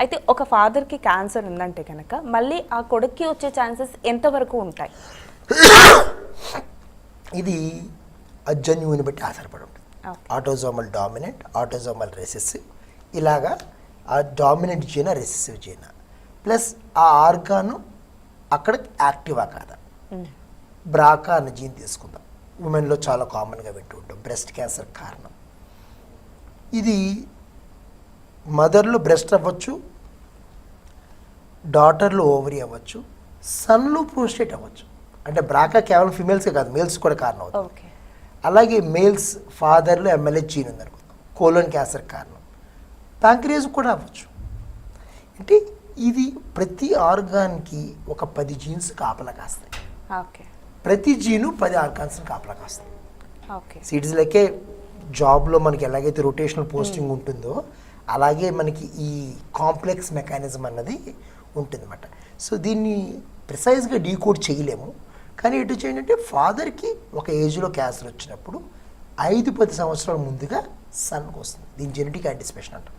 అయితే ఒక ఫాదర్కి క్యాన్సర్ ఉందంటే కనుక మళ్ళీ ఆ కొడుక్కి వచ్చే ఛాన్సెస్ ఎంతవరకు ఉంటాయి? ఇది ఆ జన్యువుని బట్టి ఆధారపడి ఉంటుంది. ఆటోజోమల్ డామినెంట్, ఆటోజోమల్ రెసెసివ్, ఇలాగా ఆ డామినెంట్ జీనా రెసెసివ్ జీనా ప్లస్ ఆ ఆర్గాను అక్కడ యాక్టివా కాదా. బ్రాకా అన్న జీన్ తీసుకుందాం, ఉమెన్లో చాలా కామన్గా వింటూ ఉంటాం, బ్రెస్ట్ క్యాన్సర్ కారణం. ఇది మదర్లో బ్రెస్ట్ అవ్వచ్చు, డాటర్లో ఓవరీ అవ్వచ్చు, సన్లో ప్రోస్టేట్ అవ్వచ్చు. అంటే బ్రాకా కేవలం ఫిమేల్స్కే కాదు, మేల్స్ కూడా కారణం అవుతుంది. అలాగే మేల్స్ ఫాదర్లో ఎంఎల్హెచ్ జీన్ ఉందనుకుందాం, కోలోన్ క్యాన్సర్ కారణం. ప్యాంక్రియాస్ కూడా అవ్వచ్చు. అంటే ఇది ప్రతి ఆర్గాన్కి ఒక 10 జీన్స్ కాపలా కాస్తాయి. ప్రతి జీను 10 ఆర్గాన్స్ని కాపలా కాస్తాయి. సిటీస్ లెక్కే జాబ్లో మనకి ఎలాగైతే రొటేషనల్ పోస్టింగ్ ఉంటుందో అలాగే మనకి ఈ కాంప్లెక్స్ మెకానిజం అన్నది ఉంటుందన్నమాట. సో దీన్ని ప్రిసైజ్గా డీకోడ్ చేయలేము. కానీ ఎటు చేయండి, ఫాదర్కి ఒక ఏజ్లో క్యాన్సర్ వచ్చినప్పుడు 5-10 సంవత్సరాల ముందుగా సన్కి వస్తుంది. దీని జెనెటిక్ యాంటిసిపేషన్ అంటాం.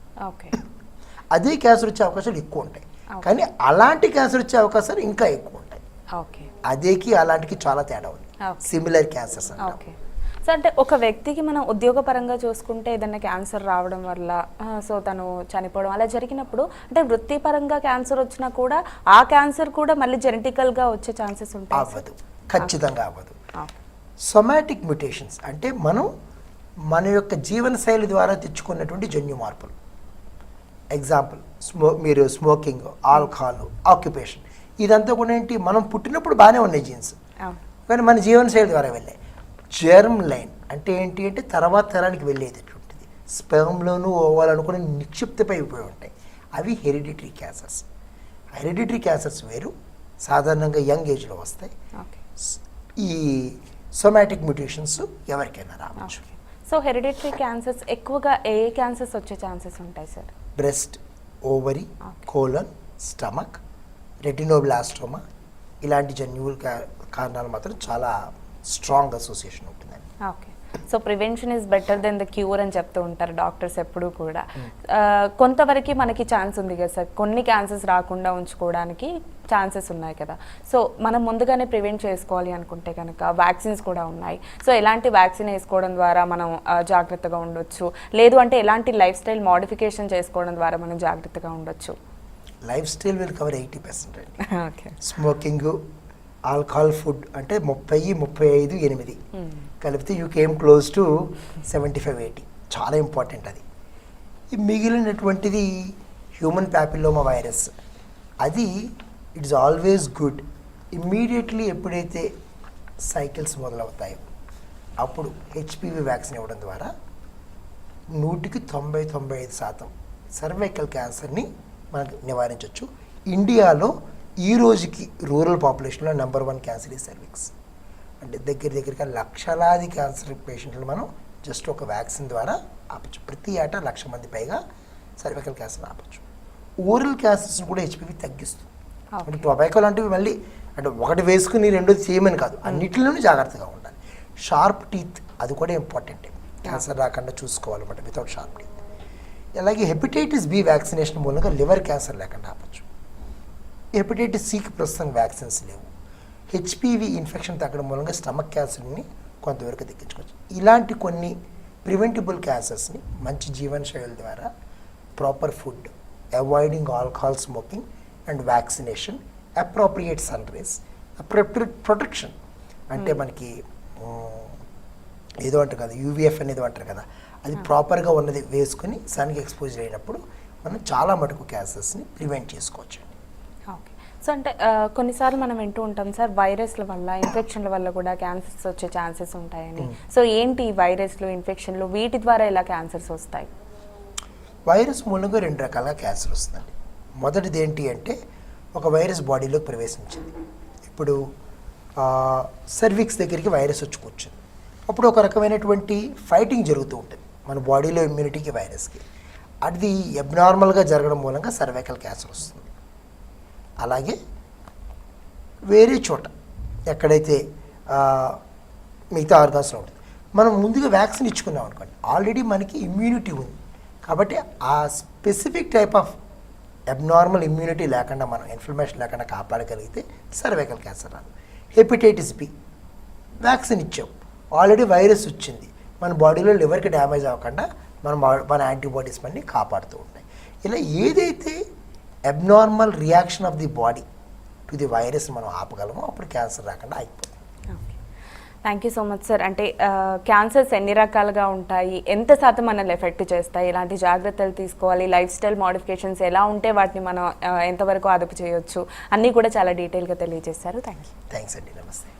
అదే క్యాన్సర్ వచ్చే అవకాశాలు ఎక్కువ ఉంటాయి. కానీ అలాంటి క్యాన్సర్ వచ్చే అవకాశాలు ఇంకా ఎక్కువ ఉంటాయి. అదేకి అలాంటికి చాలా తేడా ఉంది. సిమిలర్ క్యాన్సర్స్ అంటాం. సో అంటే ఒక వ్యక్తికి మనం ఉద్యోగపరంగా చూసుకుంటే ఏదైనా క్యాన్సర్ రావడం వల్ల సో తను చనిపోవడం అలా జరిగినప్పుడు, అంటే వృత్తిపరంగా క్యాన్సర్ వచ్చినా కూడా ఆ క్యాన్సర్ కూడా మళ్ళీ జెనెటికల్గా వచ్చే ఛాన్సెస్ ఉంటాయి? అవ్వదు, ఖచ్చితంగా అవ్వదు. సొమాటిక్ మ్యుటేషన్స్ అంటే మనం మన యొక్క జీవనశైలి ద్వారా తెచ్చుకున్నటువంటి జన్యు మార్పులు. ఎగ్జాంపుల్, మీరు స్మోకింగ్, ఆల్కహాల్, ఆక్యుపేషన్, ఇదంతా కూడా ఏంటి, మనం పుట్టినప్పుడు బాగానే ఉన్నాయి జీన్స్, కానీ మన జీవనశైలి ద్వారా వెళ్ళాయి. జెర్మ్ లైన్ అంటే ఏంటి అంటే తర్వాత తరానికి వెళ్ళేటటువంటిది. స్పెర్మ్లోనూ ఓవాలనుకుని నిక్షిప్తపై అయిపోయి ఉంటాయి. అవి హెరిడిటరీ క్యాన్సర్స్. హెరిడిటరీ క్యాన్సర్స్ వేరు, సాధారణంగా యంగ్ ఏజ్లో వస్తాయి. ఈ సొమాటిక్ మ్యుటేషన్స్ ఎవరికైనా రావచ్చు. సో హెరిడిటరీ క్యాన్సర్స్ ఎక్కువగా ఏ క్యాన్సర్స్ వచ్చే ఛాన్సెస్ ఉంటాయి sir? Breast, ovary, colon, stomach, retinoblastoma, ఇలాంటి జన్యువుల కారణాలు మాత్రం చాలా స్ట్రాంగ్ అసోసియేషన్ ఉంటుందండి. Okay. So prevention is better than the cure అని చెప్తూ ఉంటారు డాక్టర్స్ ఎప్పుడూ కూడా. కొంతవరకు మనకి ఛాన్స్ ఉంది కదా సార్, కొన్ని క్యాన్సర్స్ రాకుండా ఉంచుకోవడానికి ఛాన్సెస్ ఉన్నాయి కదా. సో మనం ముందుగానే ప్రివెంట్ చేసుకోవాలి అనుకుంటే కనుక వ్యాక్సిన్స్ కూడా ఉన్నాయి. సో ఎలాంటి వ్యాక్సిన్ వేసుకోవడం ద్వారా మనం జాగ్రత్తగా ఉండొచ్చు, లేదు అంటే ఎలాంటి లైఫ్ స్టైల్ మోడిఫికేషన్ చేసుకోవడం ద్వారా మనం జాగ్రత్తగా ఉండొచ్చు? లైఫ్ స్టైల్ విల్ కవర్ 80% అండి. ఓకే. స్మోకింగ్, ఆల్కహాల్, ఫుడ్ అంటే 30-35-8 కలిపితే యూ కేమ్ క్లోజ్ టు 75-80. చాలా ఇంపార్టెంట్ అది. మిగిలినటువంటిది హ్యూమన్ ప్యాపిల్లోమా వైరస్, అది ఇట్స్ ఆల్వేస్ గుడ్. ఇమ్మీడియట్లీ ఎప్పుడైతే సైకిల్స్ మొదలవుతాయో అప్పుడు హెచ్పివి వ్యాక్సిన్ ఇవ్వడం ద్వారా 100-95% సర్వైకల్ క్యాన్సర్ని మనకు నివారించవచ్చు. ఇండియాలో ఈ రోజుకి రూరల్ పాపులేషన్లో నెంబర్ 1 క్యాన్సర్ ఈ సర్విక్స్. అంటే దగ్గరగా లక్షలాది క్యాన్సర్ పేషెంట్లు మనం జస్ట్ ఒక వ్యాక్సిన్ ద్వారా ఆపచ్చు. ప్రతి ఏటా 1,00,000 మంది పైగా సర్వైకల్ క్యాన్సర్ ఆపచ్చు. ఓరల్ క్యాన్సర్స్ని కూడా హెచ్పివి తగ్గిస్తుంది. అంటే టొబాకో లాంటివి మళ్ళీ అంటే ఒకటి వేసుకుని రెండోది చేయమని కాదు, అన్నిటిలోనూ జాగ్రత్తగా ఉండాలి. షార్ప్ టీత్ అది కూడా ఇంపార్టెంటే, క్యాన్సర్ రాకుండా చూసుకోవాలన్నమాట వితౌట్ షార్ప్ టీత్. అలాగే హెపటైటిస్ బి వ్యాక్సినేషన్ మూలంగా లివర్ క్యాన్సర్ లేకుండా ఆపచ్చు. హెపటైటిస్ సికి ప్రస్తుతం వ్యాక్సిన్స్ లేవు. హెచ్పివి ఇన్ఫెక్షన్ తగ్గడం మూలంగా స్టమక్ క్యాన్సర్ని కొంతవరకు తగ్గించుకోవచ్చు. ఇలాంటి కొన్ని ప్రివెంటబుల్ క్యాన్సర్స్ని మంచి జీవనశైలి ద్వారా, proper food, avoiding alcohol, smoking and vaccination, appropriate sun rays, appropriate protection అంటే మనకి ఏదో అంటారు కదా, యూవీఎఫ్ అనేది అంటారు కదా, అది ప్రాపర్గా ఉన్నది వేసుకుని సన్కి ఎక్స్పోజ్ అయినప్పుడు మనం చాలా మటుకు క్యాన్సర్స్ని ప్రివెంట్ చేసుకోవచ్చు. ఓకే. సో అంటే కొన్నిసార్లు మనం వింటూ ఉంటాం సార్, వైరస్ల వల్ల, ఇన్ఫెక్షన్ల వల్ల కూడా క్యాన్సర్స్ వచ్చే ఛాన్సెస్ ఉంటాయని. సో ఏంటి వైరస్లు, ఇన్ఫెక్షన్లు, వీటి ద్వారా ఎలా క్యాన్సర్స్ వస్తాయి? వైరస్ మూలంగా 2 రకాలుగా క్యాన్సర్ వస్తుందండి. మొదటిది ఏంటి అంటే ఒక వైరస్ బాడీలోకి ప్రవేశించింది. ఇప్పుడు సర్విక్స్ దగ్గరికి వైరస్ వచ్చి కూర్చుంది. అప్పుడు ఒక రకమైనటువంటి ఫైటింగ్ జరుగుతూ ఉంటుంది మన బాడీలో ఇమ్యూనిటీకి, వైరస్కి. అది అబ్నార్మల్గా జరగడం మూలంగా సర్వైకల్ క్యాన్సర్ వస్తుంది. అలాగే వేరే చోట ఎక్కడైతే మిగతా ఆర్గాన్స్లో ఉంటుంది, మనం ముందుగా వ్యాక్సిన్ ఇచ్చుకున్నాం అనుకోండి, ఆల్రెడీ మనకి ఇమ్యూనిటీ ఉంది కాబట్టి ఆ specific type of abnormal immunity లేకుండా మనం ఇన్ఫ్లమేషన్ లేకుండా కాపాడగలిగితే సర్వైకల్ క్యాన్సర్ రాదు. హెపటైటిస్ బి వ్యాక్సిన్ ఇచ్చాం, ఆల్రెడీ వైరస్ వచ్చింది, మన బాడీలో లివర్కి డ్యామేజ్ అవ్వకుండా మన యాంటీబాడీస్ మనని కాపాడుతూ ఉంటాయి. ఇలా ఏదైతే abnormal reaction of the body to the virus మనం ఆపగలమో అప్పుడు క్యాన్సర్ రాకుండా అయిపోతుంది. Thank you so much sir. అంటే క్యాన్సర్స్ ఎన్ని రకాలుగా ఉంటాయి, ఎంత శాతం మనల్ని ఎఫెక్ట్ చేస్తాయి, ఇలాంటి జాగ్రత్తలు తీసుకోవాలి, లైఫ్ స్టైల్ మోడిఫికేషన్స్ ఎలా ఉంటే వాటిని మనం ఎంతవరకు అదుపు చేయొచ్చు అన్నీ కూడా చాలా డీటెయిల్గా తెలియజేశారు. Thank you. థ్యాంక్స్ అండి, నమస్తే.